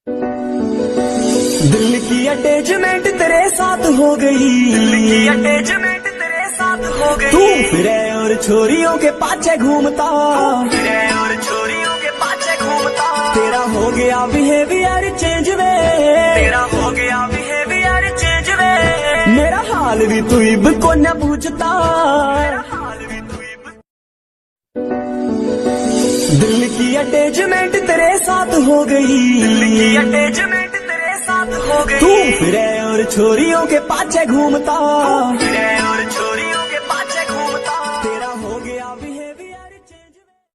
दिल की अटैचमेंट तेरे साथ हो गई, दिल की अटैचमेंट तेरे साथ हो गई। तू फिरे और छोरियों के पाछे घूमता, फिरे और छोरियों के पाछे घूमता। तेरा हो गया बिहेवियर चेंज वे, तेरा हो गया बिहेवियर चेंज वे। मेरा हाल भी तू इब को न पूछता, मेरा हाल भी तू इब। दिल की अटैचमेंट तेरे साथ हो गई, दिल की अटैचमेंट तेरे साथ हो गई। तू फिरे और छोरियों के पाछे घूमता, फिरे